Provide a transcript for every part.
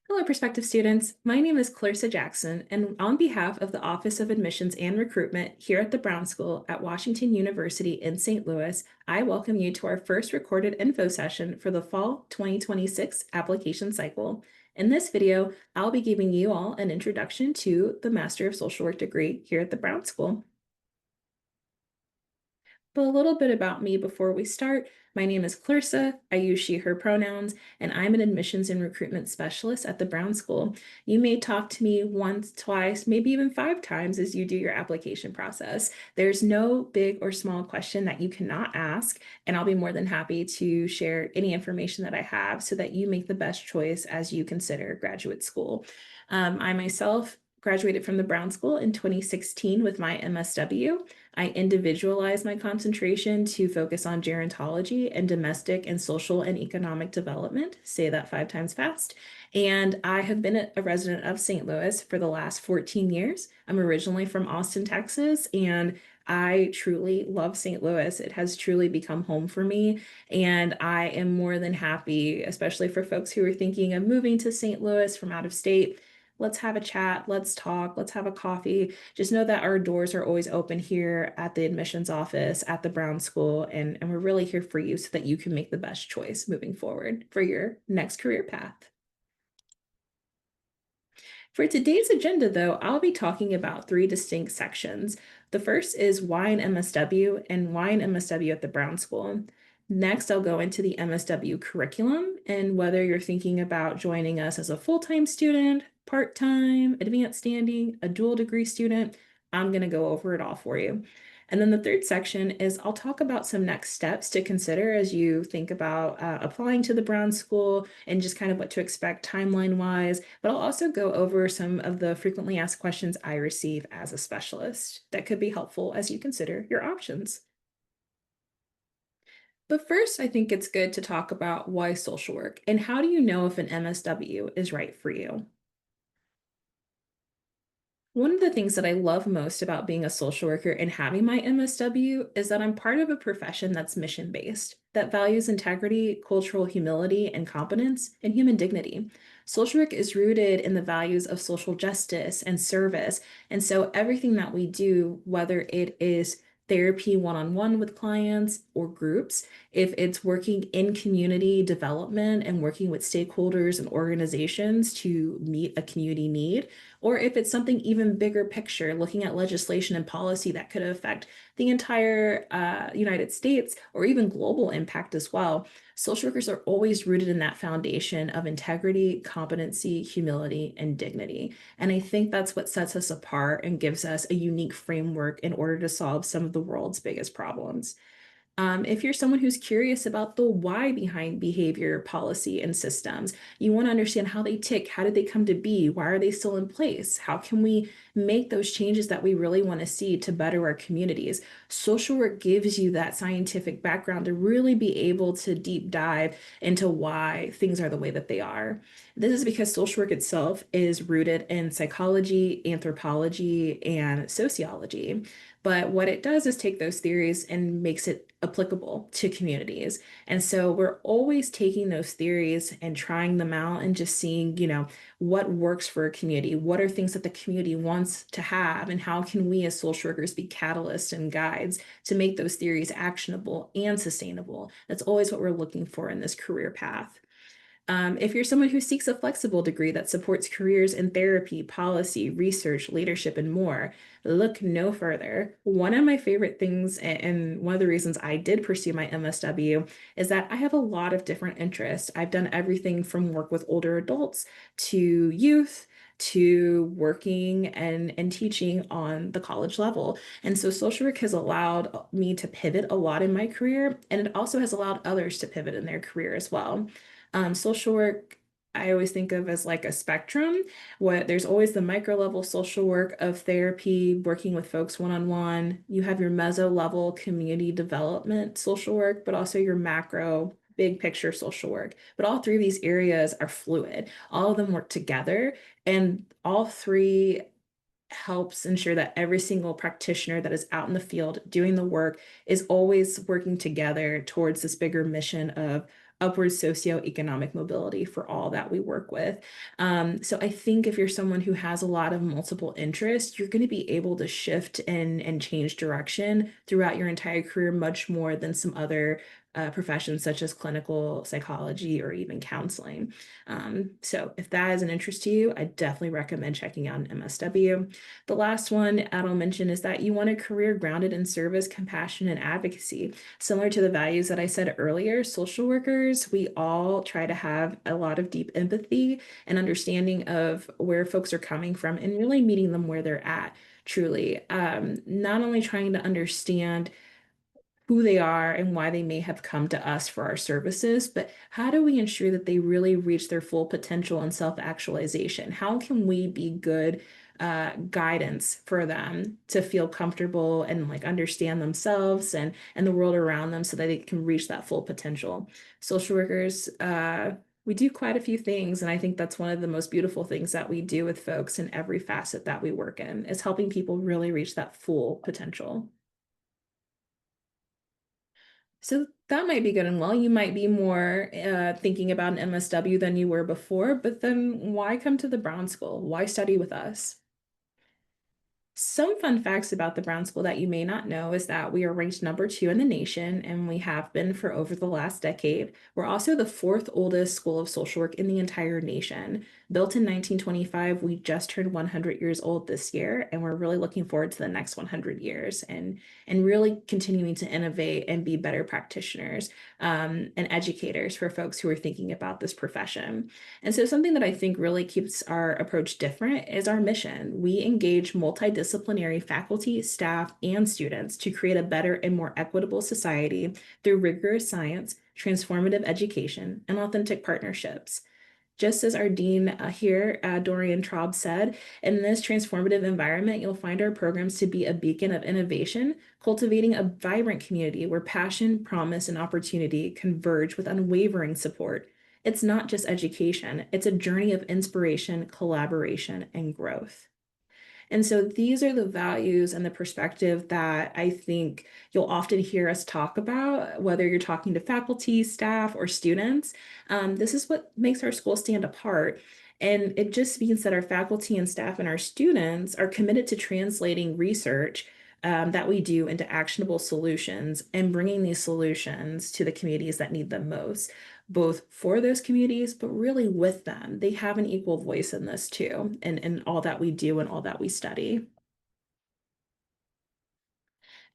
Hello, prospective students. My name is Clarissa Jackson, and on behalf of the Office of Admissions and Recruitment here at the Brown School at Washington University in St. Louis, I welcome you to our first recorded info session for the Fall 2026 application cycle. In this video, I'll be giving you all an introduction to the Master of Social Work degree here at the Brown School. But a little bit about me before we start. My name is Clarissa. I use she, her pronouns, and I'm an admissions and recruitment specialist at the Brown School. You may talk to me once, twice, maybe even 5 times as you do your application process. There's no big or small question that you cannot ask, and I'll be more than happy to share any information that I have so that you make the best choice as you consider graduate school. I myself graduated from the Brown School in 2016 with my MSW. I individualized my concentration to focus on gerontology and domestic and social and economic development. Say that 5 times fast. And I have been a resident of St. Louis for the last 14 years. I'm originally from Austin, Texas, and I truly love St. Louis. It has truly become home for me. And I am more than happy, especially for folks who are thinking of moving to St. Louis from out of state. Let's have a chat, let's talk, let's have a coffee. Just know that our doors are always open here at the admissions office at the Brown School, and we're really here for you so that you can make the best choice moving forward for your next career path. For today's agenda, though, I'll be talking about 3 distinct sections. The first is why an MSW and why an MSW at the Brown School. Next, I'll go into the MSW curriculum and whether you're thinking about joining us as a full-time student, part-time, advanced standing, a dual degree student. I'm going to go over it all for you. And then the third section is I'll talk about some next steps to consider as you think about applying to the Brown School and just kind of what to expect timeline-wise. But I'll also go over some of the frequently asked questions I receive as a specialist that could be helpful as you consider your options. But first, I think it's good to talk about why social work and how do you know if an MSW is right for you? One of the things that I love most about being a social worker and having my MSW is that I'm part of a profession that's mission-based, that values integrity, cultural humility, and competence, and human dignity. Social work is rooted in the values of social justice and service. And so everything that we do, whether it is therapy one-on-one with clients or groups, if it's working in community development and working with stakeholders and organizations to meet a community need, or if it's something even bigger picture, looking at legislation and policy that could affect the entire United States or even global impact as well. Social workers are always rooted in that foundation of integrity, competency, humility, and dignity. And I think that's what sets us apart and gives us a unique framework in order to solve some of the world's biggest problems. If you're someone who's curious about the why behind behavior, policy, and systems, you want to understand how they tick, how did they come to be, why are they still in place, how can we make those changes that we really want to see to better our communities. Social work gives you that scientific background to really be able to deep dive into why things are the way that they are. This is because social work itself is rooted in psychology, anthropology, and sociology. But what it does is take those theories and makes it applicable to communities. And so we're always taking those theories and trying them out and just seeing, what works for a community, what are things that the community wants to have, and how can we as social workers be catalysts and guides to make those theories actionable and sustainable. That's always what we're looking for in this career path. If you're someone who seeks a flexible degree that supports careers in therapy, policy, research, leadership, and more, look no further. One of my favorite things, and one of the reasons I did pursue my MSW, is that I have a lot of different interests. I've done everything from work with older adults to youth to working and teaching on the college level. And so social work has allowed me to pivot a lot in my career, and it also has allowed others to pivot in their career as well. Social work, I always think of as like a spectrum. What there's always the micro level social work of therapy, working with folks one-on-one. You have your meso level community development social work, but also your macro big picture social work. But all three of these areas are fluid. All of them work together, and all three helps ensure that every single practitioner that is out in the field doing the work is always working together towards this bigger mission of upward socioeconomic mobility for all that we work with. So I think if you're someone who has a lot of multiple interests, you're going to be able to shift and change direction throughout your entire career much more than some other professions such as clinical psychology or even counseling. So if that is an interest to you, I definitely recommend checking out an MSW. The last one I'll mention is that you want a career grounded in service, compassion, and advocacy. Similar to the values that I said earlier, social workers, we all try to have a lot of deep empathy and understanding of where folks are coming from and really meeting them where they're at, truly. Not only trying to understand who they are and why they may have come to us for our services, but how do we ensure that they really reach their full potential and self-actualization? How can we be good guidance for them to feel comfortable and like understand themselves and the world around them so that they can reach that full potential? Social workers, we do quite a few things, and I think that's one of the most beautiful things that we do with folks in every facet that we work in is helping people really reach that full potential. So that might be good and well. You might be more thinking about an MSW than you were before, but then why come to the Brown School? Why study with us? Some fun facts about the Brown School that you may not know is that we are ranked #2 in the nation, and we have been for over the last decade. We're also the fourth oldest school of social work in the entire nation. Built in 1925, we just turned 100 years old this year, and we're really looking forward to the next 100 years and really continuing to innovate and be better practitioners and educators for folks who are thinking about this profession. And so something that I think really keeps our approach different is our mission. We engage multidisciplinary faculty, staff, and students to create a better and more equitable society through rigorous science, transformative education, and authentic partnerships. Just as our dean here, Dorian Traub, said, in this transformative environment, you'll find our programs to be a beacon of innovation, cultivating a vibrant community where passion, promise, and opportunity converge with unwavering support. It's not just education, it's a journey of inspiration, collaboration, and growth. And so these are the values and the perspective that I think you'll often hear us talk about, whether you're talking to faculty, staff, or students. This is what makes our school stand apart. And it just means that our faculty and staff and our students are committed to translating research that we do into actionable solutions and bringing these solutions to the communities that need them most, both for those communities, but really with them. They have an equal voice in this too, and all that we do and all that we study.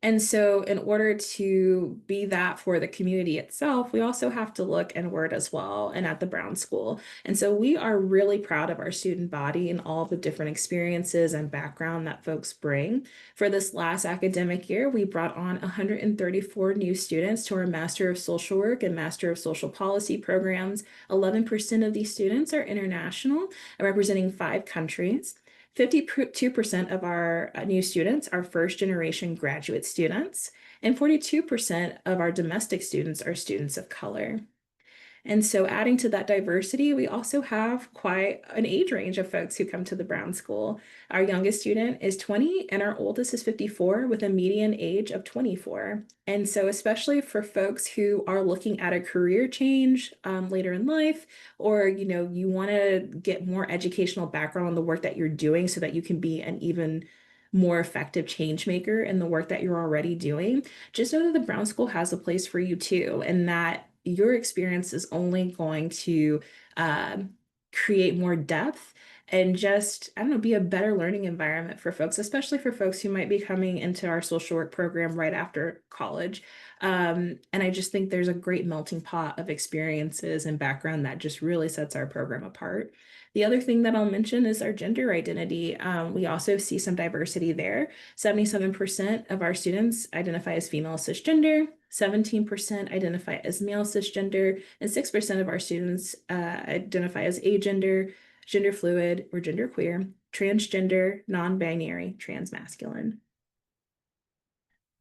And so, in order to be that for the community itself, we also have to look inward as well and at the Brown School. And so, we are really proud of our student body and all the different experiences and background that folks bring. For this last academic year, we brought on 134 new students to our Master of Social Work and Master of Social Policy programs. 11% of these students are international, representing 5 countries. 52% of our new students are first generation graduate students, and 42% of our domestic students are students of color. And so, adding to that diversity, we also have quite an age range of folks who come to the Brown School. Our youngest student is 20, and our oldest is 54, with a median age of 24. And so, especially for folks who are looking at a career change later in life, or you want to get more educational background on the work that you're doing so that you can be an even more effective change maker in the work that you're already doing, just know that the Brown School has a place for you too, and that your experience is only going to uh, create more depth and just, I don't know, be a better learning environment for folks, especially for folks who might be coming into our social work program right after college. And I just think there's a great melting pot of experiences and background that just really sets our program apart. The other thing that I'll mention is our gender identity. We also see some diversity there. 77% of our students identify as female cisgender, 17% identify as male cisgender, and 6% of our students identify as agender, gender fluid, or genderqueer, transgender, non-binary, transmasculine.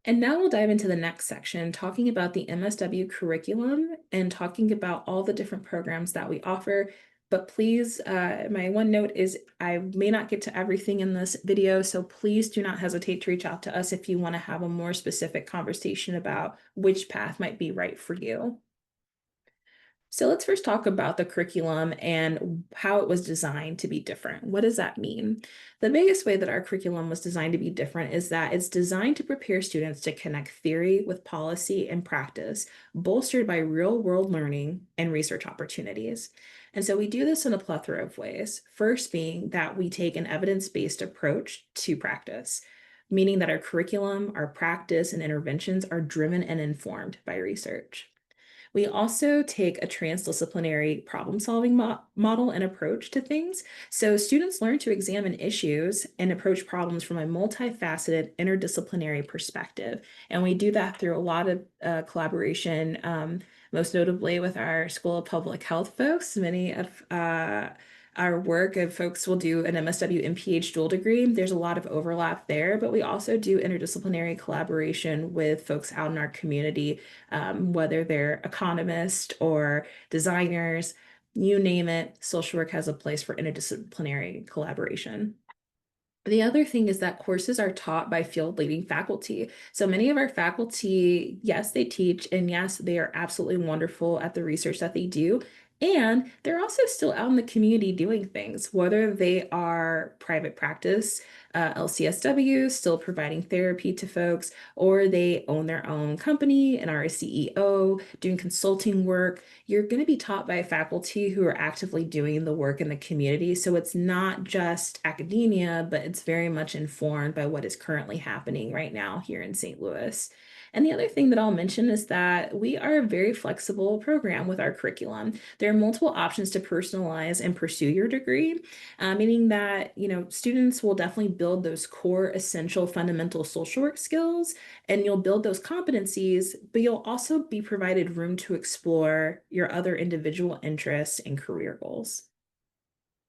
And now we'll dive into the next section, talking about the MSW curriculum and talking about all the different programs that we offer. But please, my one note is I may not get to everything in this video, so please do not hesitate to reach out to us if you want to have a more specific conversation about which path might be right for you. So let's first talk about the curriculum and how it was designed to be different. What does that mean? The biggest way that our curriculum was designed to be different is that it's designed to prepare students to connect theory with policy and practice, bolstered by real world learning and research opportunities. And so we do this in a plethora of ways. First, being that we take an evidence based approach to practice, meaning that our curriculum, our practice, and interventions are driven and informed by research. We also take a transdisciplinary problem-solving model and approach to things. So students learn to examine issues and approach problems from a multifaceted, interdisciplinary perspective. And we do that through a lot of collaboration, most notably with our School of Public Health folks. Many of our work of folks will do an MSW MPH dual degree. There's a lot of overlap there, but we also do interdisciplinary collaboration with folks out in our community, whether they're economists or designers, you name it, social work has a place for interdisciplinary collaboration. The other thing is that courses are taught by field leading faculty. So many of our faculty, yes, they teach, and yes, they are absolutely wonderful at the research that they do. And they're also still out in the community doing things, whether they are private practice, LCSW, still providing therapy to folks, or they own their own company and are a CEO doing consulting work. You're going to be taught by faculty who are actively doing the work in the community. So it's not just academia, but it's very much informed by what is currently happening right now here in St. Louis. And the other thing that I'll mention is that we are a very flexible program with our curriculum. There are multiple options to personalize and pursue your degree, meaning that, students will definitely build those core essential fundamental social work skills, and you'll build those competencies, but you'll also be provided room to explore your other individual interests and career goals.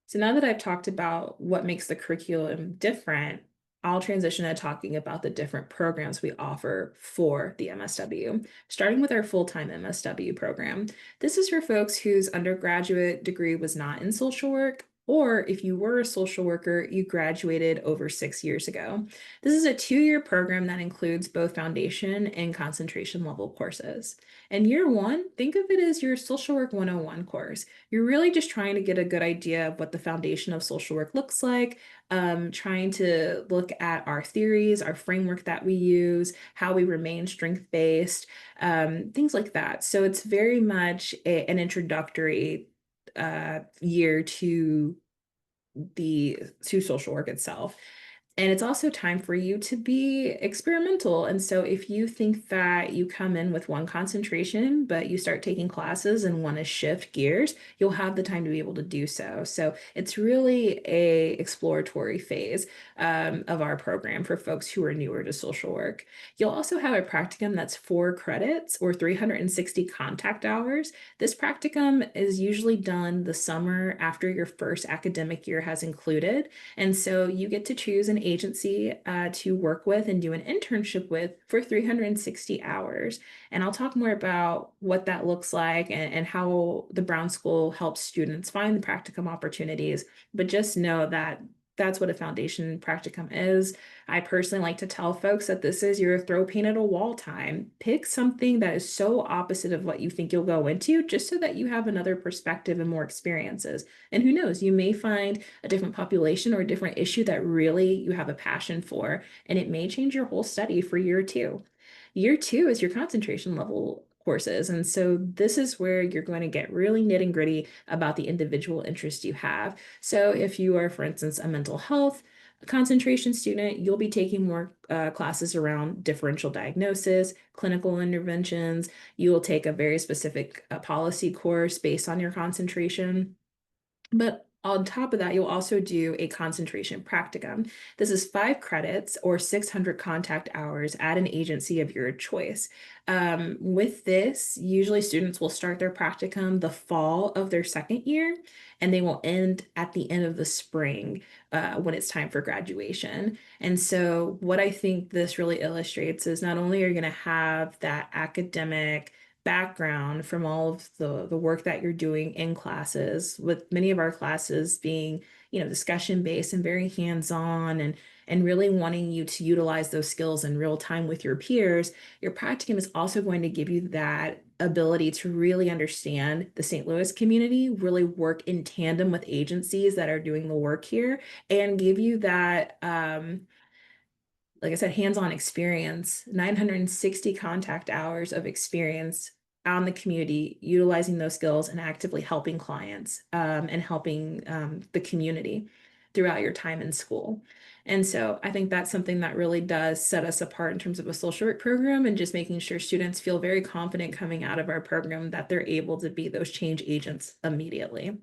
So now that I've talked about what makes the curriculum different, I'll transition to talking about the different programs we offer for the MSW, starting with our full-time MSW program. This is for folks whose undergraduate degree was not in social work, or if you were a social worker, you graduated over 6 years ago. This is a 2-year program that includes both foundation and concentration level courses. And year one, think of it as your Social Work 101 course. You're really just trying to get a good idea of what the foundation of social work looks like, trying to look at our theories, our framework that we use, how we remain strength-based, things like that. So it's very much an introductory year to social work itself. And it's also time for you to be experimental. And so if you think that you come in with one concentration, but you start taking classes and want to shift gears, you'll have the time to be able to do so. So it's really a exploratory phase of our program for folks who are newer to social work. You'll also have a practicum that's 4 credits or 360 contact hours. This practicum is usually done the summer after your first academic year has included. And so you get to choose an agency to work with and do an internship with for 360 hours. And I'll talk more about what that looks like and how the Brown School helps students find the practicum opportunities. But just know that that's what a foundation practicum is. I personally like to tell folks that this is your throw paint at a wall time. Pick something that is so opposite of what you think you'll go into, just so that you have another perspective and more experiences. And who knows, you may find a different population or a different issue that really you have a passion for, and it may change your whole study for year two. Year two is your concentration level courses. And so this is where you're going to get really nitty gritty about the individual interest you have. So if you are, for instance, a mental health concentration student, you'll be taking more classes around differential diagnosis, clinical interventions. You will take a very specific policy course based on your concentration. But on top of that, you'll also do a concentration practicum. This is 5 credits or 600 contact hours at an agency of your choice. With this, usually students will start their practicum the fall of their second year, and they will end at the end of the spring when it's time for graduation. And so, what I think this really illustrates is not only are you going to have that academic background from all of the work that you're doing in classes, with many of our classes being, discussion based and very hands-on and really wanting you to utilize those skills in real time with your peers. Your practicum is also going to give you that ability to really understand the St. Louis community, really work in tandem with agencies that are doing the work here, and give you that like I said, hands-on experience, 960 contact hours of experience on the community, utilizing those skills and actively helping clients and helping the community throughout your time in school. And so I think that's something that really does set us apart in terms of a social work program, and just making sure students feel very confident coming out of our program that they're able to be those change agents immediately.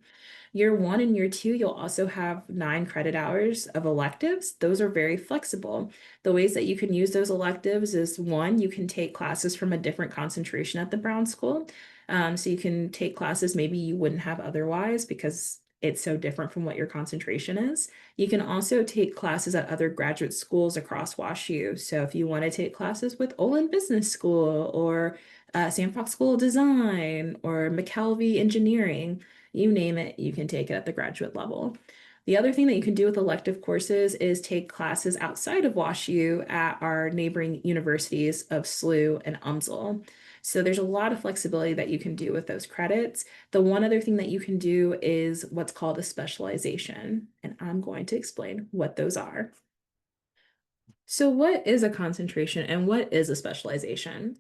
Year one and year two, you'll also have 9 credit hours of electives. Those are very flexible. The ways that you can use those electives is, one, you can take classes from a different concentration at the Brown School. So you can take classes maybe you wouldn't have otherwise because it's so different from what your concentration is. You can also take classes at other graduate schools across WashU. So if you want to take classes with Olin Business School or San Fox School of Design or McKelvey Engineering, you name it, you can take it at the graduate level. The other thing that you can do with elective courses is take classes outside of WashU at our neighboring universities of SLU and UMSL. So there's a lot of flexibility that you can do with those credits. The one other thing that you can do is what's called a specialization, and I'm going to explain what those are. So what is a concentration and what is a specialization?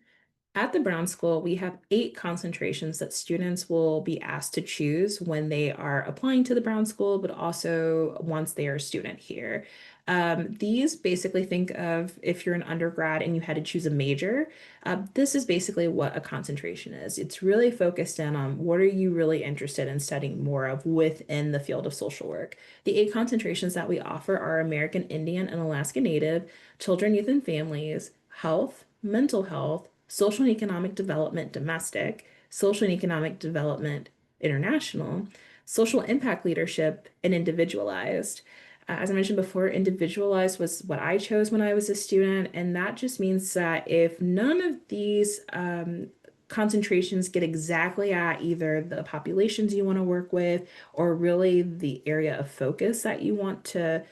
At the Brown School, we have 8 concentrations that students will be asked to choose when they are applying to the Brown School, but also once they are a student here. These basically, think of if you're an undergrad and you had to choose a major, this is basically what a concentration is. It's really focused in on what are you really interested in studying more of within the field of social work. The 8 concentrations that we offer are American Indian and Alaska Native, children, youth, and families, health, mental health, social and economic development domestic, social and economic development international, social impact leadership, and individualized. As I mentioned before, individualized was what I chose when I was a student, and that just means that if none of these concentrations get exactly at either the populations you want to work with or really the area of focus that you want to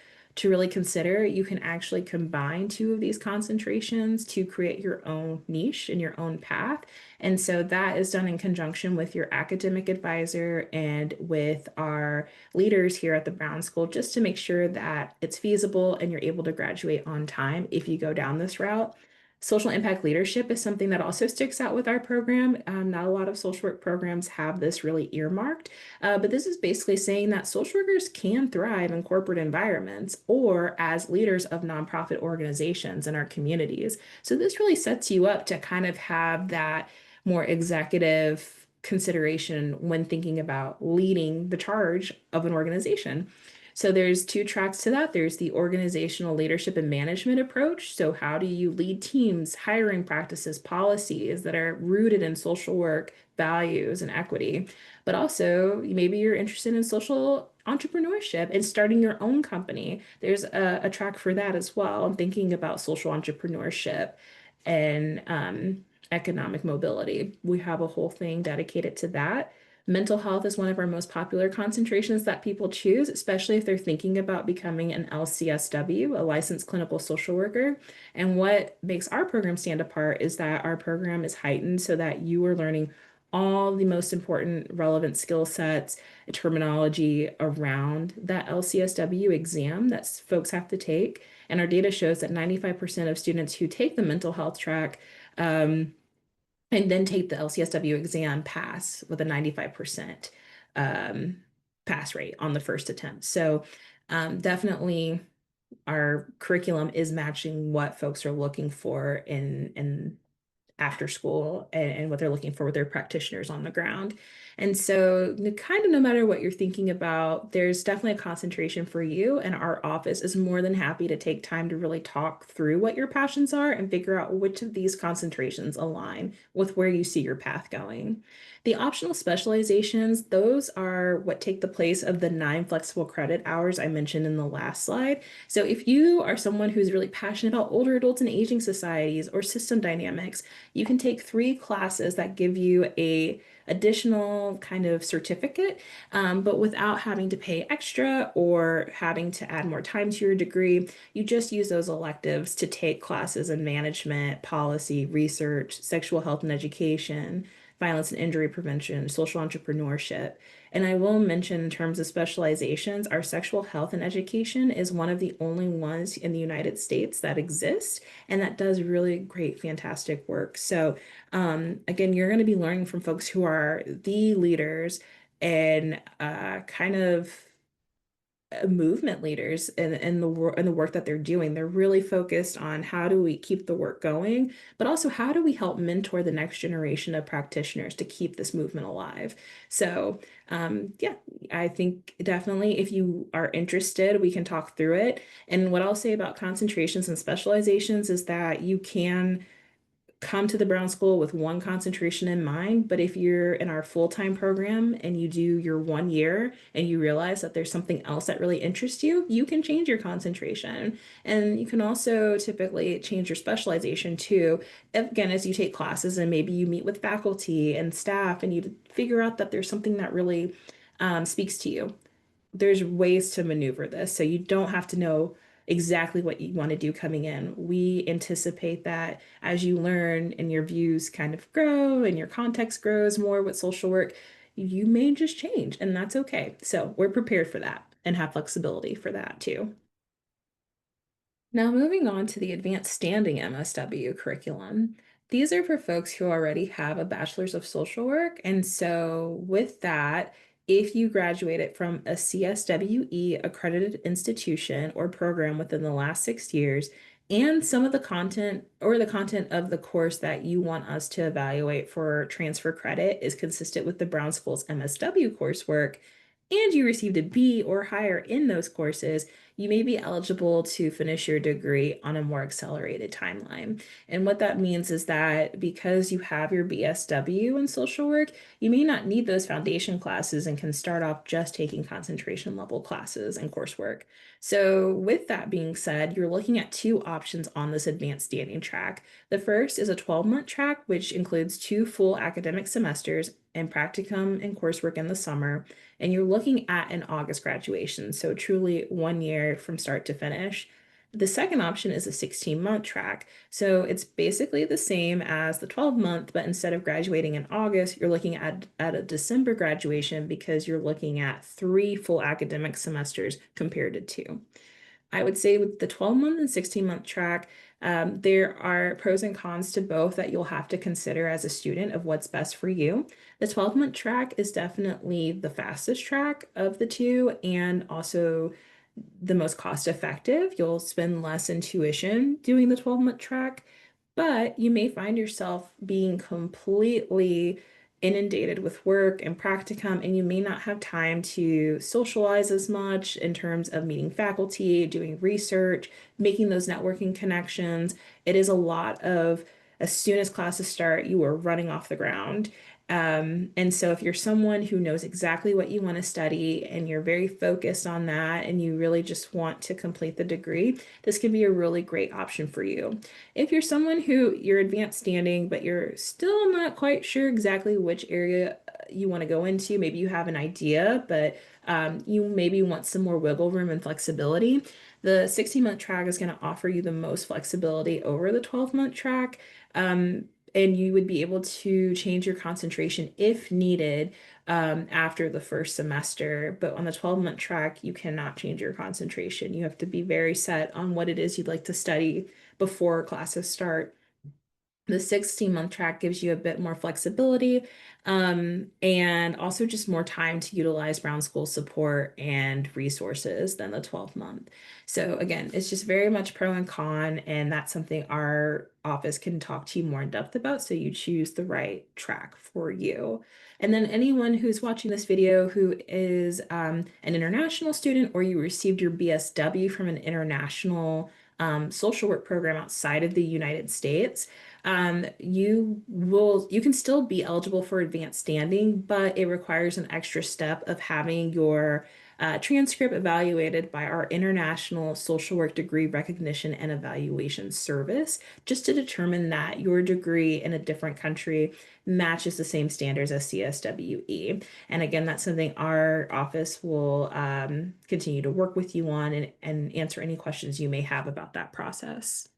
really consider, you can actually combine 2 of these concentrations to create your own niche and your own path. And so that is done in conjunction with your academic advisor and with our leaders here at the Brown School, just to make sure that it's feasible and you're able to graduate on time if you go down this route. Social impact leadership is something that also sticks out with our program. Not a lot of social work programs have this really earmarked, but this is basically saying that social workers can thrive in corporate environments or as leaders of nonprofit organizations in our communities. So this really sets you up to kind of have that more executive consideration when thinking about leading the charge of an organization. So there's 2 tracks to that. There's the organizational leadership and management approach. So how do you lead teams, hiring practices, policies that are rooted in social work, values, and equity? But also, maybe you're interested in social entrepreneurship and starting your own company. There's a track for that as well. I'm thinking about social entrepreneurship and economic mobility. We have a whole thing dedicated to that. Mental health is one of our most popular concentrations that people choose, especially if they're thinking about becoming an LCSW, a licensed clinical social worker. And what makes our program stand apart is that our program is heightened so that you are learning all the most important relevant skill sets, terminology around that LCSW exam that folks have to take. And our data shows that 95% of students who take the mental health track and then take the LCSW exam pass with a 95% um, pass rate on the first attempt. So definitely our curriculum is matching what folks are looking for in after school and what they're looking for with their practitioners on the ground. And so, kind of no matter what you're thinking about, there's definitely a concentration for you. And our office is more than happy to take time to really talk through what your passions are and figure out which of these concentrations align with where you see your path going. The optional specializations, those are what take the place of the 9 flexible credit hours I mentioned in the last slide. So if you are someone who's really passionate about older adults and aging societies or system dynamics, you can take 3 classes that give you a additional kind of certificate, but without having to pay extra or having to add more time to your degree. You just use those electives to take classes in management, policy, research, sexual health and education, violence and injury prevention, social entrepreneurship. And I will mention in terms of specializations, our sexual health and education is one of the only ones in the United States that exists and that does really great, fantastic work. So, again, you're going to be learning from folks who are the leaders and kind of movement leaders in the work that they're doing. They're really focused on how do we keep the work going, but also how do we help mentor the next generation of practitioners to keep this movement alive. So, yeah, I think definitely if you are interested, we can talk through it. And what I'll say about concentrations and specializations is that you can come to the Brown School with one concentration in mind, but if you're in our full-time program and you do your 1 year and you realize that there's something else that really interests you, you can change your concentration. And you can also typically change your specialization too. Again, as you take classes and maybe you meet with faculty and staff and you figure out that there's something that really speaks to you. There's ways to maneuver this. So you don't have to know exactly what you want to do coming in. We anticipate that as you learn and your views kind of grow and your context grows more with social work, you may just change, and that's okay. So we're prepared for that and have flexibility for that too. Now, moving on to the advanced standing MSW curriculum. These are for folks who already have a bachelor's of social work. And so, with that, if you graduated from a CSWE accredited institution or program within the last 6 years, and some of the content or the content of the course that you want us to evaluate for transfer credit is consistent with the Brown School's MSW coursework, and you received a B or higher in those courses, you may be eligible to finish your degree on a more accelerated timeline. And what that means is that because you have your BSW in social work, you may not need those foundation classes and can start off just taking concentration level classes and coursework. So, with that being said, you're looking at two options on this advanced standing track. The first is a 12-month track, which includes 2 full academic semesters and practicum and coursework in the summer, and you're looking at an August graduation, so truly 1 year from start to finish. The second option is a 16-month track. So it's basically the same as the 12-month, but instead of graduating in August, you're looking at a December graduation because you're looking at 3 full academic semesters compared to 2. I would say with the 12-month and 16-month track, there are pros and cons to both that you'll have to consider as a student of what's best for you. The 12-month track is definitely the fastest track of the two and also the most cost effective. You'll spend less in tuition doing the 12-month track, but you may find yourself being completely inundated with work and practicum, and you may not have time to socialize as much in terms of meeting faculty, doing research, making those networking connections. It is a lot of, as soon as classes start, you are running off the ground. And so if you're someone who knows exactly what you want to study and you're very focused on that and you really just want to complete the degree, this can be a really great option for you. If you're someone who you're advanced standing, but you're still not quite sure exactly which area you want to go into, maybe you have an idea, but you maybe want some more wiggle room and flexibility, the 16-month track is going to offer you the most flexibility over the 12-month track. And you would be able to change your concentration if needed after the first semester. But on the 12-month track, you cannot change your concentration. You have to be very set on what it is you'd like to study before classes start. The 16-month track gives you a bit more flexibility and also just more time to utilize Brown School support and resources than the 12-month. So again, it's just very much pro and con, and that's something our office can talk to you more in depth about so you choose the right track for you. And then anyone who's watching this video who is an international student or you received your BSW from an international social work program outside of the United States, you can still be eligible for advanced standing, but it requires an extra step of having your transcript evaluated by our International Social Work Degree Recognition and Evaluation Service, just to determine that your degree in a different country matches the same standards as CSWE. And again, that's something our office will continue to work with you on and answer any questions you may have about that process.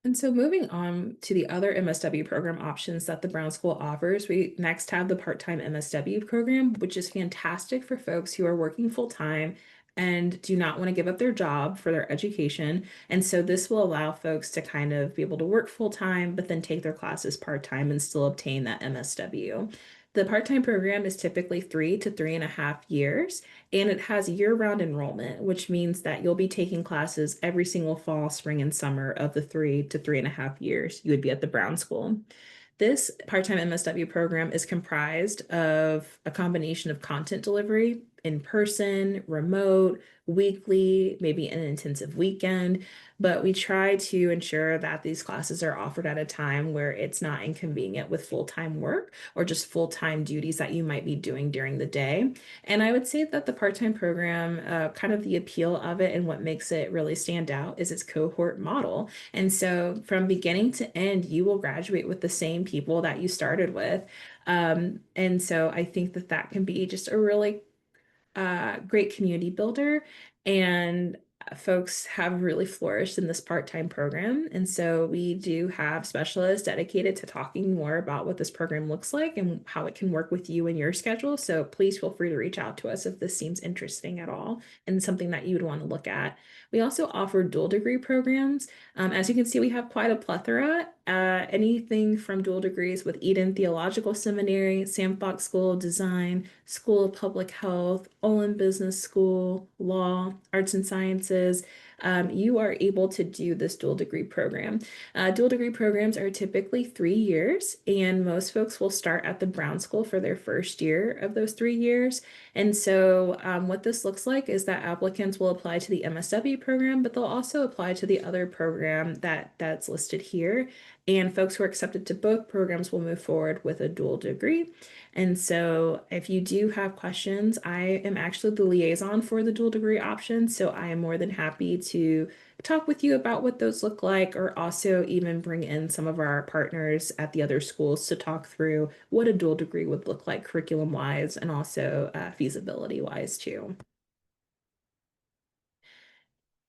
And so moving on to the other MSW program options that the Brown School offers, we next have the part-time MSW program, which is fantastic for folks who are working full-time and do not want to give up their job for their education. And so this will allow folks to kind of be able to work full-time, but then take their classes part-time and still obtain that MSW. The part-time program is typically 3 to 3.5 years, and it has year-round enrollment, which means that you'll be taking classes every single fall, spring, and summer of the 3 to 3.5 years you would be at the Brown School. This part-time MSW program is comprised of a combination of content delivery, in person, remote, weekly, maybe an intensive weekend, but we try to ensure that these classes are offered at a time where it's not inconvenient with full-time work or just full-time duties that you might be doing during the day. And I would say that the part-time program, kind of the appeal of it and what makes it really stand out is its cohort model. And so from beginning to end, you will graduate with the same people that you started with. And so I think that that can be just a really great community builder, and folks have really flourished in this part-time program. And so we do have specialists dedicated to talking more about what this program looks like and how it can work with you and your schedule. So please feel free to reach out to us if this seems interesting at all and something that you would want to look at. We also offer dual degree programs. As you can see, we have quite a plethora. Anything from dual degrees with Eden Theological Seminary, Sam Fox School of Design, School of Public Health, Olin Business School, Law, Arts and Sciences. You are able to do this dual degree program. Dual degree programs are typically 3 years, and most folks will start at the Brown School for their first year of those 3 years. And so, what this looks like is that applicants will apply to the MSW program, but they'll also apply to the other program that's listed here. And folks who are accepted to both programs will move forward with a dual degree. And so if you do have questions, I am actually the liaison for the dual degree options. So I am more than happy to talk with you about what those look like, or also even bring in some of our partners at the other schools to talk through what a dual degree would look like curriculum wise and also feasibility wise too.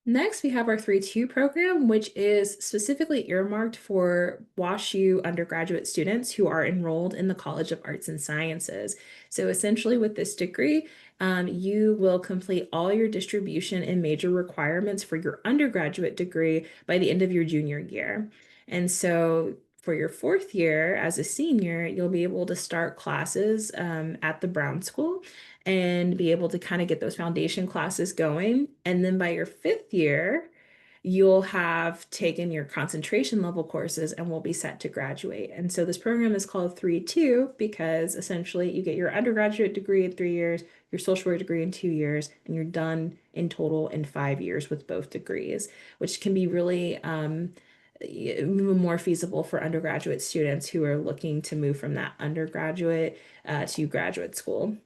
Next, we have our 3-2 program, which is specifically earmarked for WashU undergraduate students who are enrolled in the College of Arts and Sciences. So essentially with this degree, you will complete all your distribution and major requirements for your undergraduate degree by the end of your junior year. And so for your fourth year as a senior, you'll be able to start classes at the Brown School and be able to kind of get those foundation classes going. And then by your fifth year, you'll have taken your concentration level courses and will be set to graduate. And so this program is called 3-2 because essentially you get your undergraduate degree in 3 years, your social work degree in 2 years, and you're done in total in 5 years with both degrees, which can be really more feasible for undergraduate students who are looking to move from that undergraduate to graduate school.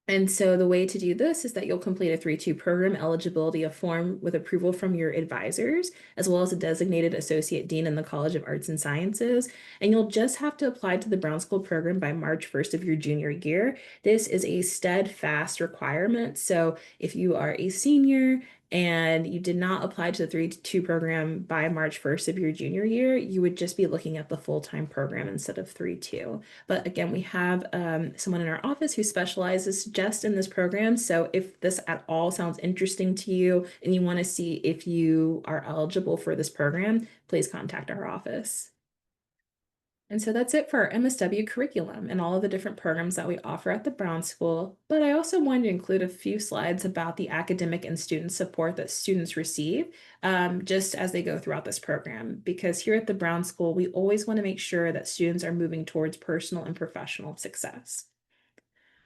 And so the way to do this is that you'll complete a 3-2 program eligibility form with approval from your advisors, as well as a designated associate dean in the College of Arts and Sciences. And you'll just have to apply to the Brown School program by March 1st of your junior year. This is a steadfast requirement. So if you are a senior and you did not apply to the 3-2 program by March 1st of your junior year, you would just be looking at the full-time program instead of 3-2. But again, we have someone in our office who specializes just in this program. So if this at all sounds interesting to you and you want to see if you are eligible for this program, please contact our office. And so that's it for our MSW curriculum and all of the different programs that we offer at the Brown School. But I also wanted to include a few slides about the academic and student support that students receive just as they go throughout this program. Because here at the Brown School, we always want to make sure that students are moving towards personal and professional success.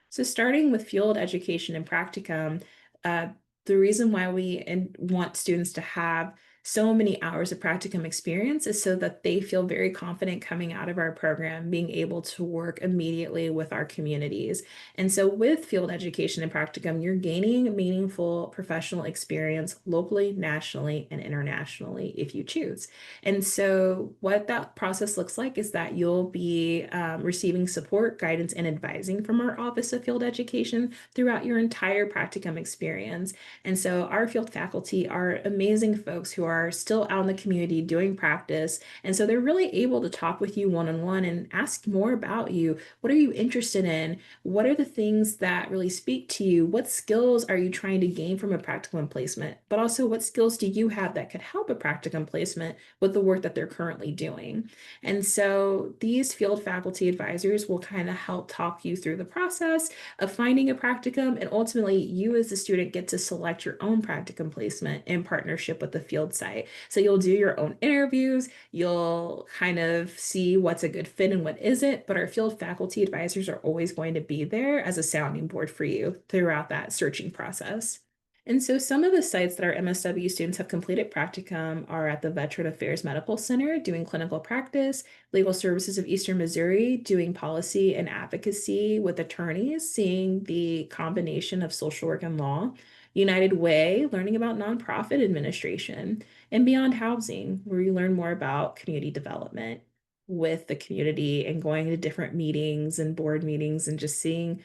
So starting with field education and practicum, uh, the reason why we want students to have so many hours of practicum experience is so that they feel very confident coming out of our program, being able to work immediately with our communities. And so with field education and practicum, you're gaining meaningful professional experience locally, nationally, and internationally if you choose. And so what that process looks like is that you'll be receiving support, guidance, and advising from our Office of Field Education throughout your entire practicum experience. And so our field faculty are amazing folks who are are still out in the community doing practice. And so they're really able to talk with you one-on-one and ask more about you. What are you interested in? What are the things that really speak to you? What skills are you trying to gain from a practicum placement? But also, what skills do you have that could help a practicum placement with the work that they're currently doing? And so these field faculty advisors will kind of help talk you through the process of finding a practicum, and ultimately you as the student get to select your own practicum placement in partnership with the field site. So you'll do your own interviews, you'll kind of see what's a good fit and what isn't, but our field faculty advisors are always going to be there as a sounding board for you throughout that searching process. And so some of the sites that our MSW students have completed practicum are at the Veteran Affairs Medical Center doing clinical practice, Legal Services of Eastern Missouri doing policy and advocacy with attorneys, seeing the combination of social work and law, United Way, learning about nonprofit administration, and Beyond Housing, where you learn more about community development with the community and going to different meetings and board meetings and just seeing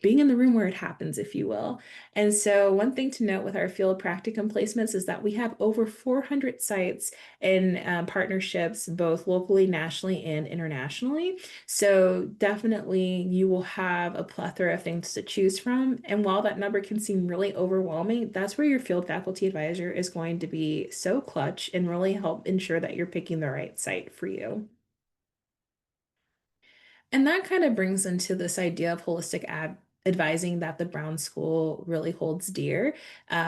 being in the room where it happens, if you will. And so one thing to note with our field practicum placements is that we have over 400 sites in partnerships, both locally, nationally, and internationally. So definitely you will have a plethora of things to choose from. And while that number can seem really overwhelming, that's where your field faculty advisor is going to be so clutch and really help ensure that you're picking the right site for you. And that kind of brings into this idea of holistic advising that the Brown School really holds dear,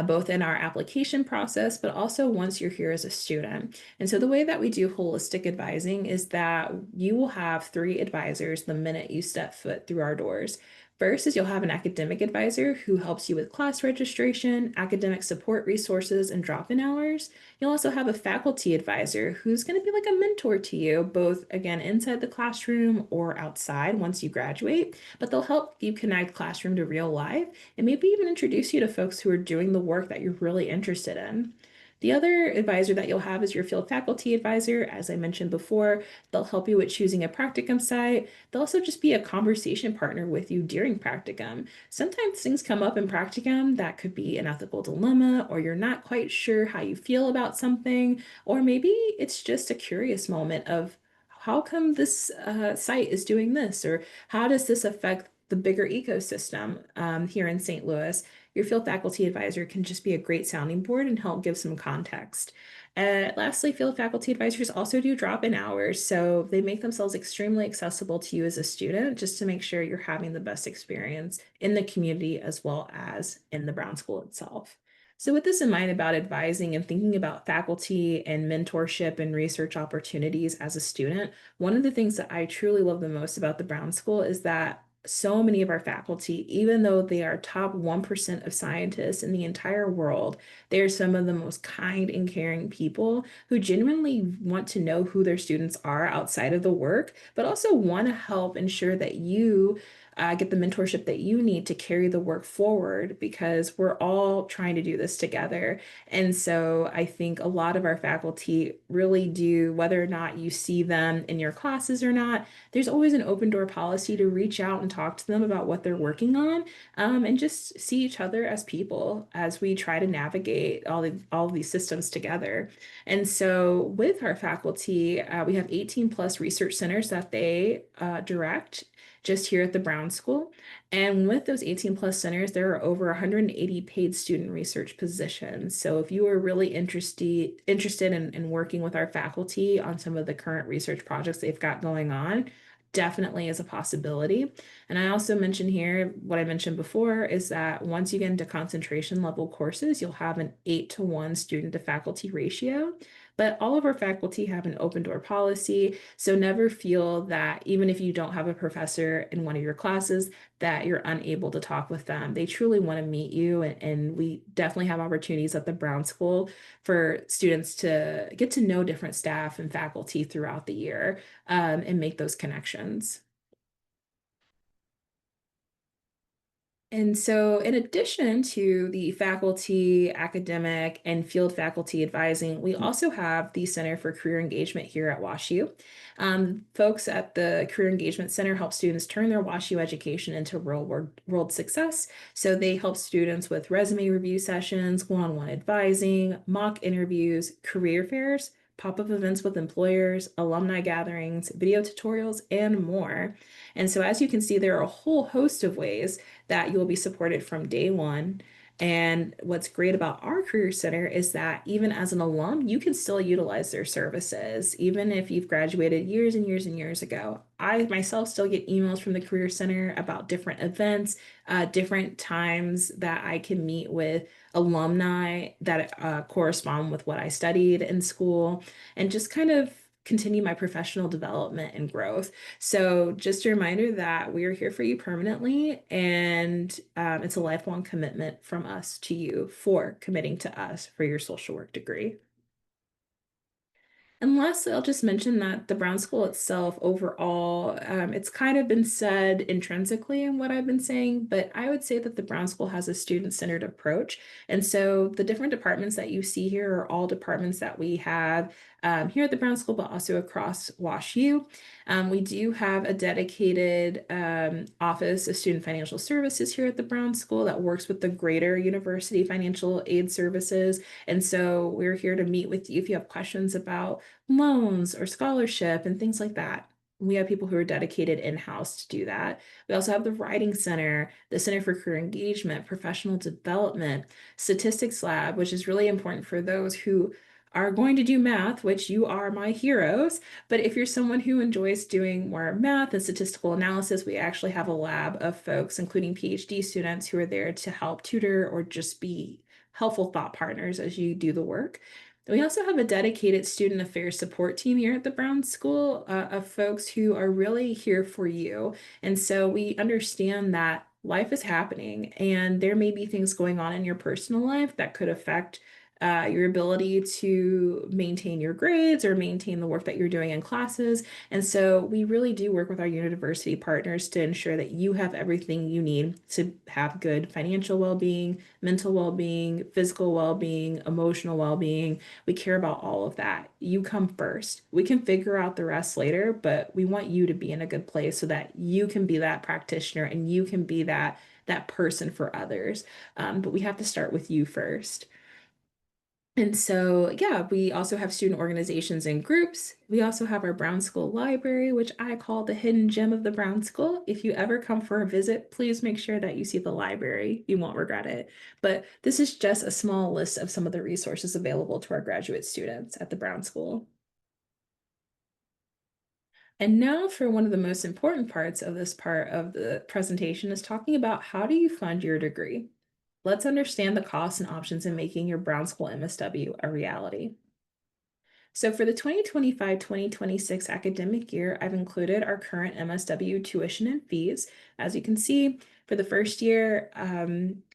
both in our application process, but also once you're here as a student. And so the way that we do holistic advising is that you will have 3 advisors the minute you step foot through our doors. First is you'll have an academic advisor who helps you with class registration, academic support resources, and drop-in hours. You'll also have a faculty advisor who's going to be like a mentor to you, both again inside the classroom or outside once you graduate, but they'll help you connect classroom to real life and maybe even introduce you to folks who are doing the work that you're really interested in. The other advisor that you'll have is your field faculty advisor. As I mentioned before, they'll help you with choosing a practicum site. They'll also just be a conversation partner with you during practicum. Sometimes things come up in practicum that could be an ethical dilemma, or you're not quite sure how you feel about something, or maybe it's just a curious moment of how come this site is doing this, or how does this affect the bigger ecosystem here in St. Louis? Your field faculty advisor can just be a great sounding board and help give some context. Lastly, field faculty advisors also do drop-in hours, so they make themselves extremely accessible to you as a student just to make sure you're having the best experience in the community as well as in the Brown School itself. So with this in mind about advising and thinking about faculty and mentorship and research opportunities as a student, one of the things that I truly love the most about the Brown School is that so many of our faculty, even though they are top 1% of scientists in the entire world, they are some of the most kind and caring people who genuinely want to know who their students are outside of the work, but also want to help ensure that you get the mentorship that you need to carry the work forward because we're all trying to do this together. And so I think a lot of our faculty really do, whether or not you see them in your classes or not, there's always an open door policy to reach out and talk to them about what they're working on, and just see each other as people as we try to navigate all of these systems together. And so with our faculty, we have 18 plus research centers that they direct just here at the Brown School. And with those 18 plus centers, there are over 180 paid student research positions. So if you are really interested in working with our faculty on some of the current research projects they've got going on, definitely is a possibility. And I also mentioned here what I mentioned before is that once you get into concentration level courses, you'll have an 8-to-1 student to faculty ratio. But all of our faculty have an open door policy. So never feel that even if you don't have a professor in one of your classes, that you're unable to talk with them. They truly want to meet you. And we definitely have opportunities at the Brown School for students to get to know different staff and faculty throughout the year, and make those connections. And so, in addition to the faculty, academic, and field faculty advising, we also have the Center for Career Engagement here at WashU. Folks at the Career Engagement Center help students turn their WashU education into real world success. So, they help students with resume review sessions, one-on-one advising, mock interviews, career fairs, pop-up events with employers, alumni gatherings, video tutorials, and more. And so, as you can see, there are a whole host of ways that you will be supported from day one. And what's great about our Career Center is that even as an alum, you can still utilize their services, even if you've graduated years and years and years ago. I myself still get emails from the Career Center about different events, different times that I can meet with alumni that correspond with what I studied in school, and just kind of continue my professional development and growth. So, just a reminder that we are here for you permanently, and it's a lifelong commitment from us to you for committing to us for your social work degree. And lastly, I'll just mention that the Brown School itself, overall, it's kind of been said intrinsically in what I've been saying, but I would say that the Brown School has a student-centered approach. And so the different departments that you see here are all departments that we have here at the Brown School, but also across WashU. We do have a dedicated Office of Student Financial Services here at the Brown School that works with the greater university financial aid services. And so we're here to meet with you if you have questions about loans or scholarship and things like that. We have people who are dedicated in-house to do that. We also have the Writing Center, the Center for Career Engagement, Professional Development, Statistics Lab, which is really important for those who are going to do math, which you are my heroes. But if you're someone who enjoys doing more math and statistical analysis, we actually have a lab of folks, including PhD students, who are there to help tutor or just be helpful thought partners as you do the work. We also have a dedicated student affairs support team here at the Brown School of folks who are really here for you. And so we understand that life is happening and there may be things going on in your personal life that could affect your ability to maintain your grades or maintain the work that you're doing in classes. And so we really do work with our university partners to ensure that you have everything you need to have good financial well-being, mental well-being, physical well-being, emotional well-being. We care about all of that. You come first. We can figure out the rest later, but we want you to be in a good place so that you can be that practitioner and you can be that person for others. But we have to start with you first. And so, yeah, we also have student organizations and groups. We also have our Brown School Library, which I call the hidden gem of the Brown School. If you ever come for a visit, please make sure that you see the library. You won't regret it. But this is just a small list of some of the resources available to our graduate students at the Brown School. And now for one of the most important parts of this part of the presentation is talking about how do you fund your degree? Let's understand the costs and options in making your Brown School MSW a reality. So for the 2025-2026 academic year, I've included our current MSW tuition and fees. As you can see, for the first year,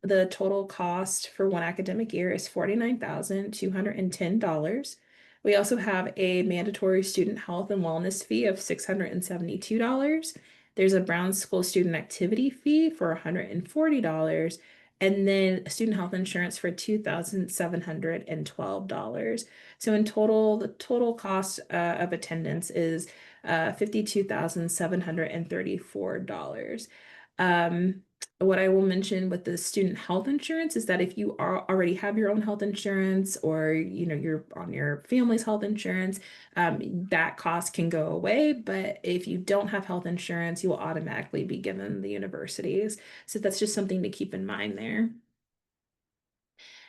the total cost for one academic year is $49,210. We also have a mandatory student health and wellness fee of $672. There's a Brown School student activity fee for $140, and then student health insurance for $2,712. So in total, the total cost of attendance is $52,734. What I will mention with the student health insurance is that if you already have your own health insurance or you're on your family's health insurance, that cost can go away. But if you don't have health insurance, you will automatically be given the universities. So that's just something to keep in mind there.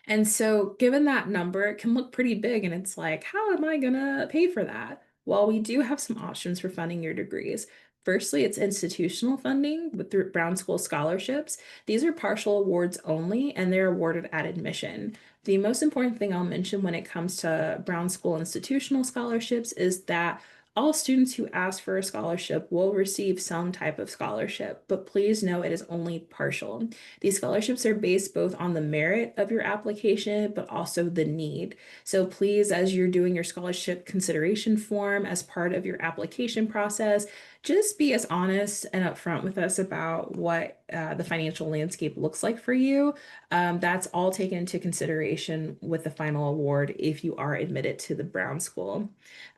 And so, given that number, it can look pretty big, and it's like, how am I gonna pay for that? Well, we do have some options for funding your degrees. Firstly, it's institutional funding with through Brown School scholarships. These are partial awards only, and they're awarded at admission. The most important thing I'll mention when it comes to Brown School institutional scholarships is that all students who ask for a scholarship will receive some type of scholarship, but please know it is only partial. These scholarships are based both on the merit of your application, but also the need. So please, as you're doing your scholarship consideration form as part of your application process, just be as honest and upfront with us about what the financial landscape looks like for you. That's all taken into consideration with the final award if you are admitted to the Brown School.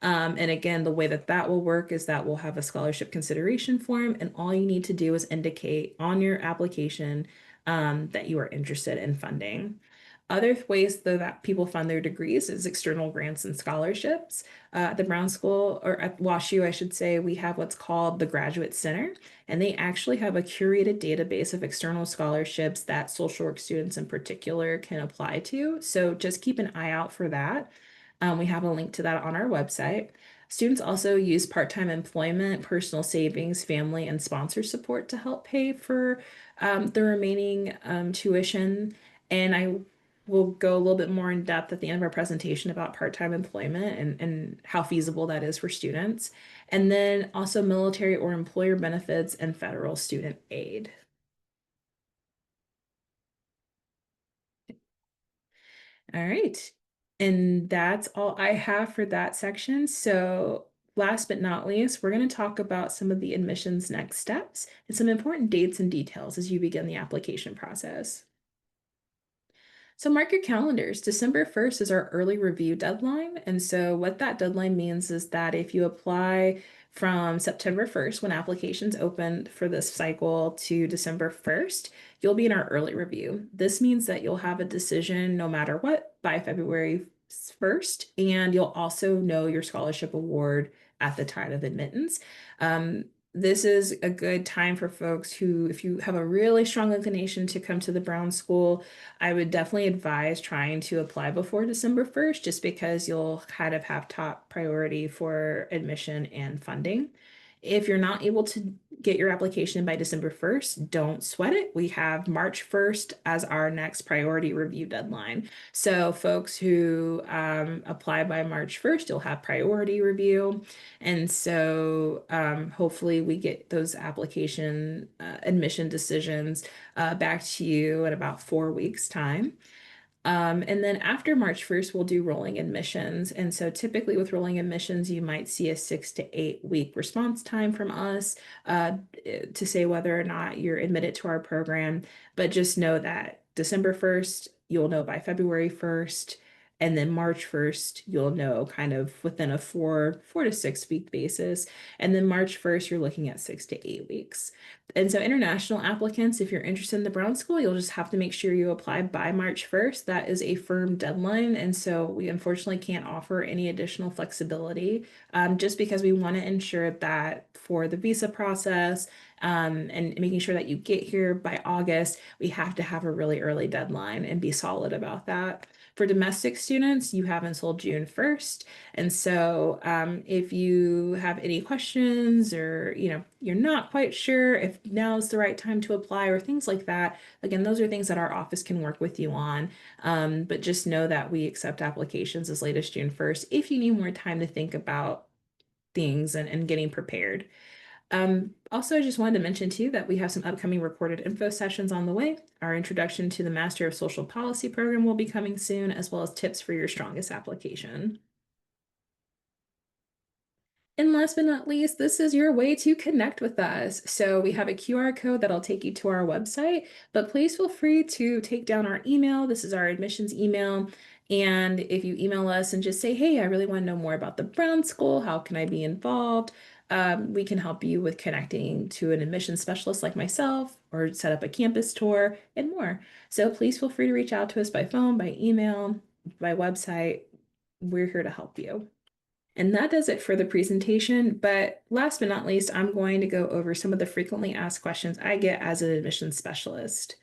And again, the way that that will work is that we'll have a scholarship consideration form, and all you need to do is indicate on your application that you are interested in funding. Other ways, though, that people fund their degrees is external grants and scholarships. At the Brown School, or at WashU, I should say, we have what's called the Graduate Center, and they actually have a curated database of external scholarships that social work students in particular can apply to. So just keep an eye out for that. We have a link to that on our website. Students also use part-time employment, personal savings, family, and sponsor support to help pay for the remaining tuition. And I will go a little bit more in depth at the end of our presentation about part-time employment and how feasible that is for students. And then also military or employer benefits and federal student aid. All right. And that's all I have for that section. So last but not least, we're going to talk about some of the admissions next steps and some important dates and details as you begin the application process. So mark your calendars. December 1st is our early review deadline. And so what that deadline means is that if you apply from September 1st, when applications open for this cycle, to December 1st, you'll be in our early review. This means that you'll have a decision no matter what by February 1st, and you'll also know your scholarship award at the time of admittance. This is a good time for folks who, if you have a really strong inclination to come to the Brown School, I would definitely advise trying to apply before December 1st, just because you'll kind of have top priority for admission and funding. If you're not able to get your application by December 1st, don't sweat it. We have March 1st as our next priority review deadline. So folks who apply by March 1st, you'll have priority review. And so hopefully we get those application admission decisions back to you in about 4 weeks' time. And then after March 1st, we'll do rolling admissions. And so typically with rolling admissions, you might see a 6 to 8 week response time from us to say whether or not you're admitted to our program. But just know that December 1st, you'll know by February 1st. And then March 1st, you'll know kind of within a 4 to 6 week basis. And then March 1st, you're looking at 6 to 8 weeks. And so international applicants, if you're interested in the Brown School, you'll just have to make sure you apply by March 1st. That is a firm deadline. And so we unfortunately can't offer any additional flexibility just because we want to ensure that for the visa process and making sure that you get here by August, we have to have a really early deadline and be solid about that. For domestic students, you have until June 1st. And so if you have any questions or, you're not quite sure if now is the right time to apply or things like that, again, those are things that our office can work with you on. But just know that we accept applications as late as June 1st if you need more time to think about things and getting prepared. Also, I just wanted to mention too that we have some upcoming recorded info sessions on the way. Our introduction to the Master of Social Policy program will be coming soon, as well as tips for your strongest application. And last but not least, this is your way to connect with us. So we have a QR code that'll take you to our website, but please feel free to take down our email. This is our admissions email. And if you email us and just say, hey, I really want to know more about the Brown School, how can I be involved? We can help you with connecting to an admissions specialist like myself or set up a campus tour and more. So please feel free to reach out to us by phone, by email, by website. We're here to help you. And that does it for the presentation. But last but not least, I'm going to go over some of the frequently asked questions I get as an admissions specialist.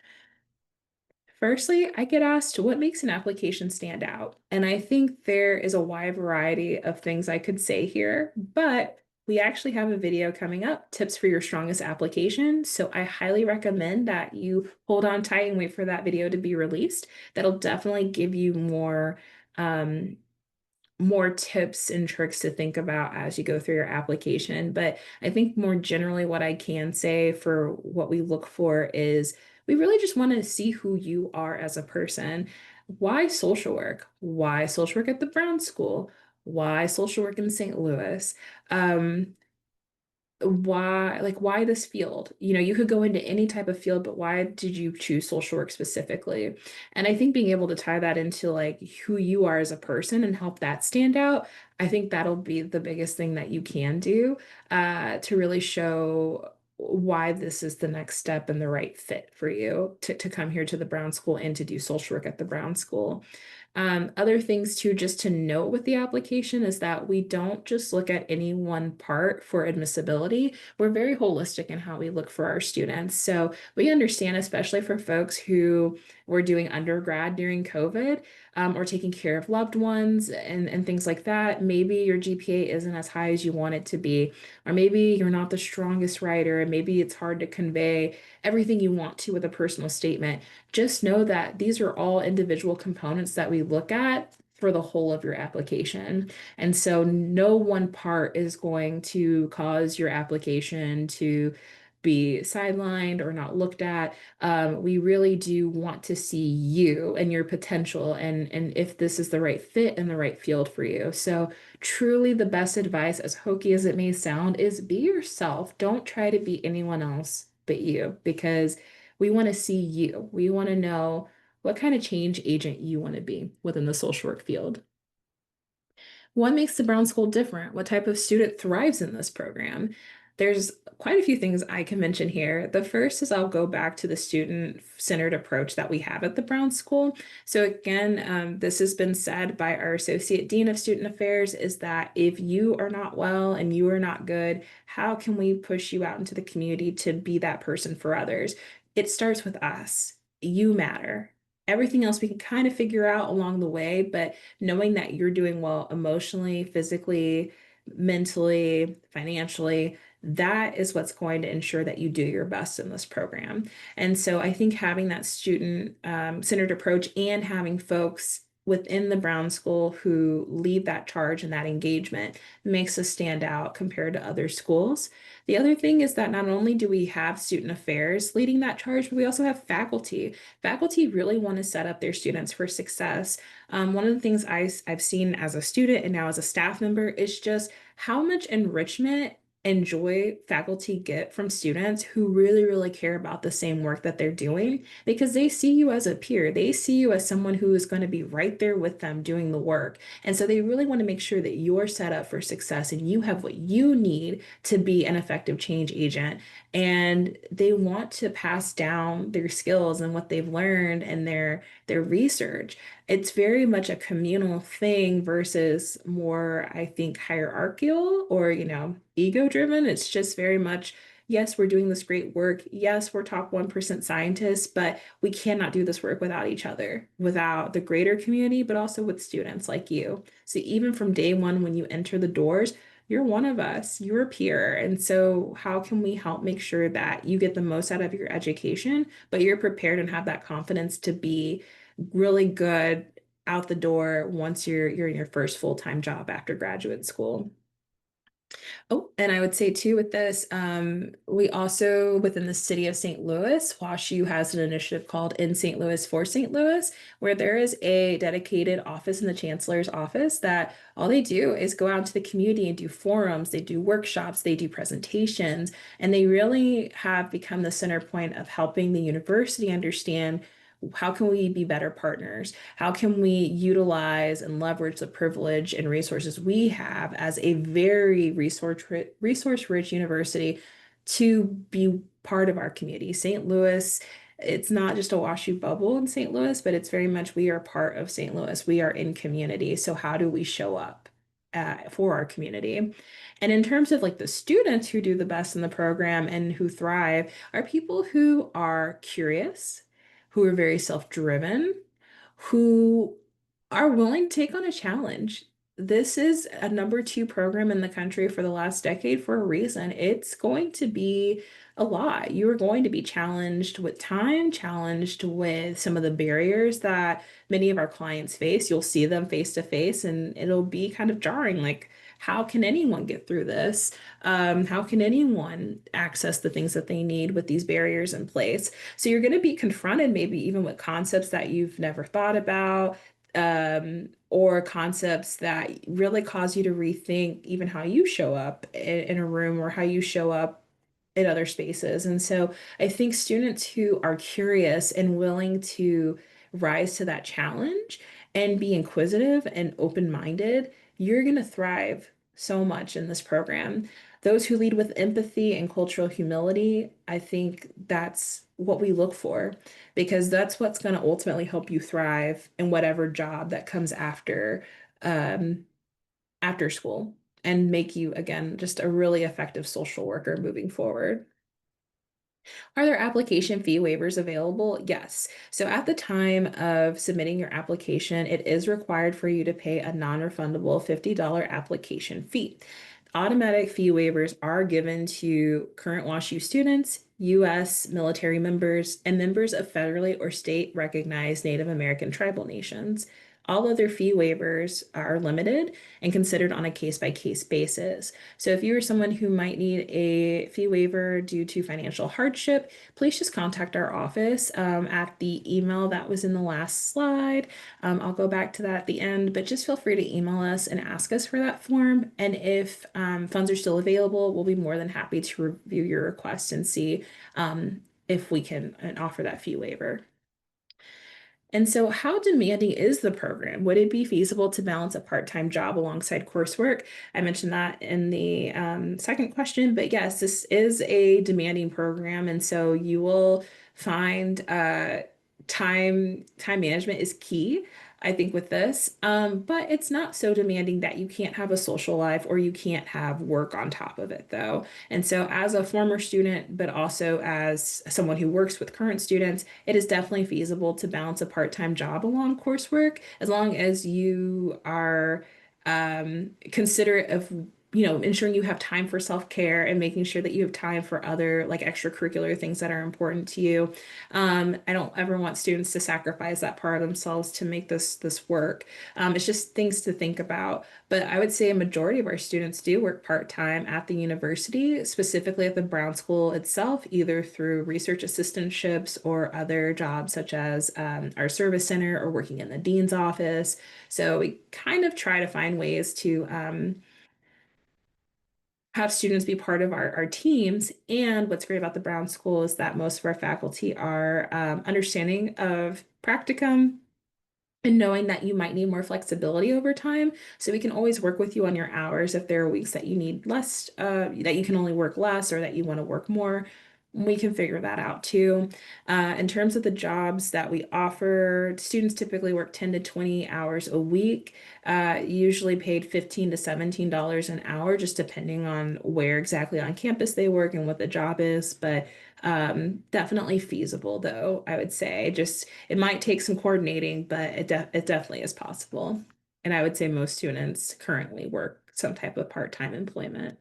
Firstly, I get asked what makes an application stand out. And I think there is a wide variety of things I could say here, but we actually have a video coming up, tips for your strongest application. So I highly recommend that you hold on tight and wait for that video to be released. That'll definitely give you more tips and tricks to think about as you go through your application. But I think more generally, what I can say for what we look for is we really just want to see who you are as a person. Why social work? Why social work at the Brown School? Why social work in St. Louis? why this field? You could go into any type of field, but why did you choose social work specifically? And I think being able to tie that into like who you are as a person and help that stand out, I think that'll be the biggest thing that you can do to really show why this is the next step and the right fit for you to come here to the Brown School and to do social work at the Brown School. Other things too, just to note with the application is that we don't just look at any one part for admissibility. We're very holistic in how we look for our students. So we understand, especially for folks who were doing undergrad during COVID, or taking care of loved ones and things like that. Maybe your GPA isn't as high as you want it to be, or maybe you're not the strongest writer, and maybe it's hard to convey everything you want to with a personal statement. Just know that these are all individual components that we look at for the whole of your application. And so no one part is going to cause your application to be sidelined or not looked at. We really do want to see you and your potential and if this is the right fit and the right field for you. So truly the best advice, as hokey as it may sound, is be yourself. Don't try to be anyone else but you, because we want to see you. We want to know what kind of change agent you want to be within the social work field. What makes the Brown School different? What type of student thrives in this program? There's quite a few things I can mention here. The first is I'll go back to the student-centered approach that we have at the Brown School. So again, this has been said by our Associate Dean of Student Affairs, is that if you are not well and you are not good, how can we push you out into the community to be that person for others? It starts with us. You matter. Everything else we can kind of figure out along the way, but knowing that you're doing well emotionally, physically, mentally, financially, that is what's going to ensure that you do your best in this program. And so I think having that student centered approach and having folks within the Brown School who lead that charge and that engagement makes us stand out compared to other schools. The other thing is that not only do we have student affairs leading that charge, but we also have faculty. Faculty really want to set up their students for success. One of the things I've seen as a student and now as a staff member is just how much enrichment and joy faculty get from students who really, really care about the same work that they're doing, because they see you as a peer. They see you as someone who is going to be right there with them doing the work. And so they really want to make sure that you're set up for success and you have what you need to be an effective change agent. And they want to pass down their skills and what they've learned and their research. It's very much a communal thing versus more, I think, hierarchical or, ego driven. It's just very much, yes, we're doing this great work. Yes, we're top 1% scientists, but we cannot do this work without each other, without the greater community, but also with students like you. So even from day one, when you enter the doors, you're one of us, you're a peer. And so, how can we help make sure that you get the most out of your education, but you're prepared and have that confidence to be really good out the door once you're in your first full-time job after graduate school? Oh, and I would say too with this, we also within the city of St. Louis, WashU has an initiative called In St. Louis for St. Louis, where there is a dedicated office in the chancellor's office that all they do is go out to the community and do forums, they do workshops, they do presentations, and they really have become the center point of helping the university understand how can we be better partners? How can we utilize and leverage the privilege and resources we have as a very resource rich university to be part of our community? St. Louis, it's not just a WashU bubble in St. Louis, but it's very much we are part of St. Louis. We are in community. So how do we show up for our community? And in terms of like the students who do the best in the program and who thrive, are people who are curious, who are very self-driven, who are willing to take on a challenge. This is a number 2 program in the country for the last decade for a reason. It's going to be a lot. You are going to be challenged with time, challenged with some of the barriers that many of our clients face. You'll see them face to face, and it'll be kind of jarring. Like, how can anyone get through this? How can anyone access the things that they need with these barriers in place? So you're going to be confronted maybe even with concepts that you've never thought about, or concepts that really cause you to rethink even how you show up in a room or how you show up in other spaces. And so I think students who are curious and willing to rise to that challenge and be inquisitive and open-minded, you're going to thrive so much in this program. Those who lead with empathy and cultural humility, I think that's what we look for because that's what's going to ultimately help you thrive in whatever job that comes um, after school and make you, again, just a really effective social worker moving forward. Are there application fee waivers available? Yes. So at the time of submitting your application, it is required for you to pay a non-refundable $50 application fee. Automatic fee waivers are given to current WashU students, U.S. military members, and members of federally or state recognized Native American tribal nations. All other fee waivers are limited and considered on a case-by-case basis. So if you are someone who might need a fee waiver due to financial hardship, please just contact our office at the email that was in the last slide. I'll go back to that at the end, but just feel free to email us and ask us for that form. And if funds are still available, we'll be more than happy to review your request and see if we can offer that fee waiver. And so, how demanding is the program? Would it be feasible to balance a part-time job alongside coursework? I mentioned that in the second question, but yes, this is a demanding program, and so you will find time management is key. I think with this, but it's not so demanding that you can't have a social life or you can't have work on top of it, though. And so, as a former student, but also as someone who works with current students, it is definitely feasible to balance a part-time job along coursework as long as you are considerate of ensuring you have time for self-care and making sure that you have time for other like extracurricular things that are important to you. I don't ever want students to sacrifice that part of themselves to make this work. It's just things to think about. But I would say a majority of our students do work part-time at the university, specifically at the Brown School itself, either through research assistantships or other jobs such as our service center or working in the dean's office. So we kind of try to find ways to have students be part of our teams. And what's great about the Brown School is that most of our faculty are understanding of practicum and knowing that you might need more flexibility over time. So we can always work with you on your hours if there are weeks that you need less, that you can only work less or that you want to work more. We can figure that out too. In terms of the jobs that we offer, students typically work 10 to 20 hours a week, usually paid $15 to $17 an hour, just depending on where exactly on campus they work and what the job is. But definitely feasible, though, I would say. Just it might take some coordinating, but it definitely is possible. And I would say most students currently work some type of part-time employment.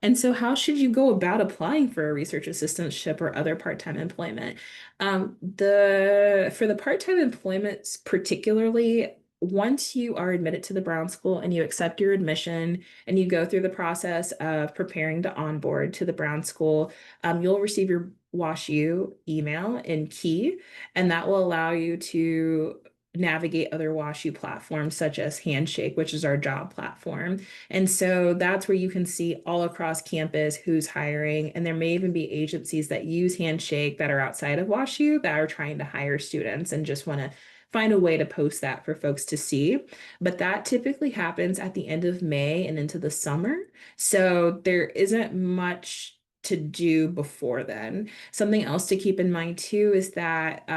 And so, how should you go about applying for a research assistantship or other part-time employment? The for the part-time employments, particularly, once you are admitted to the Brown School and you accept your admission and you go through the process of preparing to onboard to the Brown School, you'll receive your WashU email in Key, and that will allow you to navigate other WashU platforms such as Handshake, which is our job platform. And so that's where you can see all across campus who's hiring. And there may even be agencies that use Handshake that are outside of WashU that are trying to hire students and just want to find a way to post that for folks to see. But that typically happens at the end of May and into the summer. So there isn't much to do before then. Something else to keep in mind too is that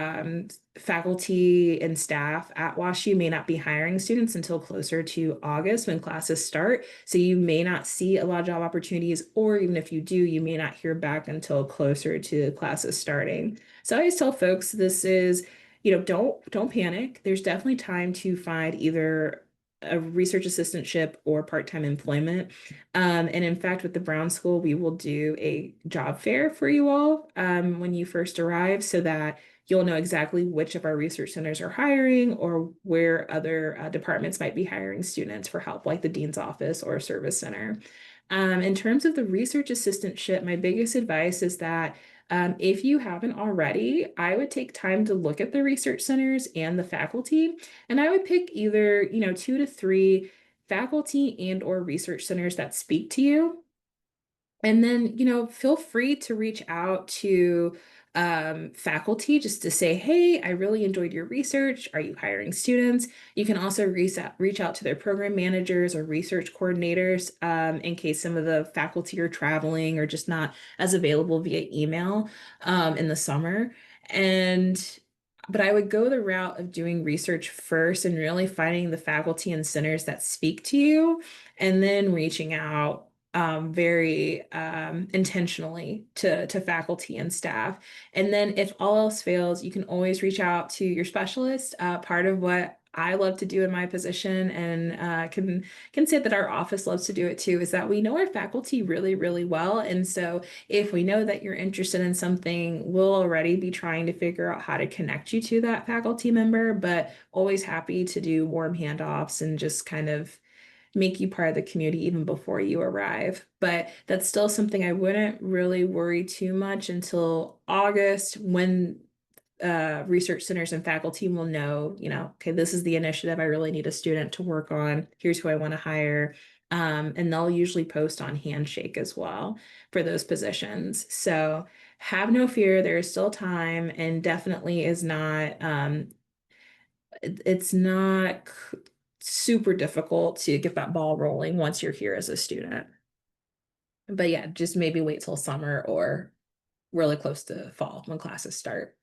faculty and staff at WashU may not be hiring students until closer to August when classes start. So you may not see a lot of job opportunities, or even if you do, you may not hear back until closer to classes starting. So I always tell folks this is, don't panic. There's definitely time to find either a research assistantship or part-time employment. And in fact, with the Brown School, we will do a job fair for you all when you first arrive so that you'll know exactly which of our research centers are hiring or where other departments might be hiring students for help, like the dean's office or service center. In terms of the research assistantship, my biggest advice is that If you haven't already, I would take time to look at the research centers and the faculty, and I would pick either, 2 to 3 faculty and or research centers that speak to you. And then, feel free to reach out to faculty just to say, hey, I really enjoyed your research. Are you hiring students? You can also reach out to their program managers or research coordinators in case some of the faculty are traveling or just not as available via email in the summer. But I would go the route of doing research first and really finding the faculty and centers that speak to you, and then reaching out very intentionally to faculty and staff. And then if all else fails, you can always reach out to your specialist. Part of what I love to do in my position, and can say that our office loves to do it too, is that we know our faculty really, really well. And so if we know that you're interested in something, we'll already be trying to figure out how to connect you to that faculty member, but always happy to do warm handoffs and just kind of make you part of the community even before you arrive. But that's still something I wouldn't really worry too much until August, when research centers and faculty will know, okay, this is the initiative I really need a student to work on. Here's who I want to hire. And they'll usually post on Handshake as well for those positions. So have no fear, there is still time, and definitely is not it's not super difficult to get that ball rolling once you're here as a student. But yeah, just maybe wait till summer or really close to fall when classes start.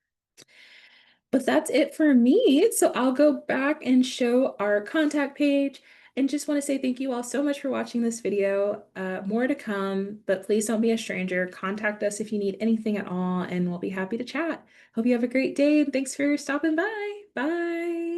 But that's it for me. So I'll go back and show our contact page, and just want to say thank you all so much for watching this video. More to come, but please don't be a stranger. Contact us if you need anything at all, and we'll be happy to chat. Hope you have a great day, and thanks for stopping by. Bye.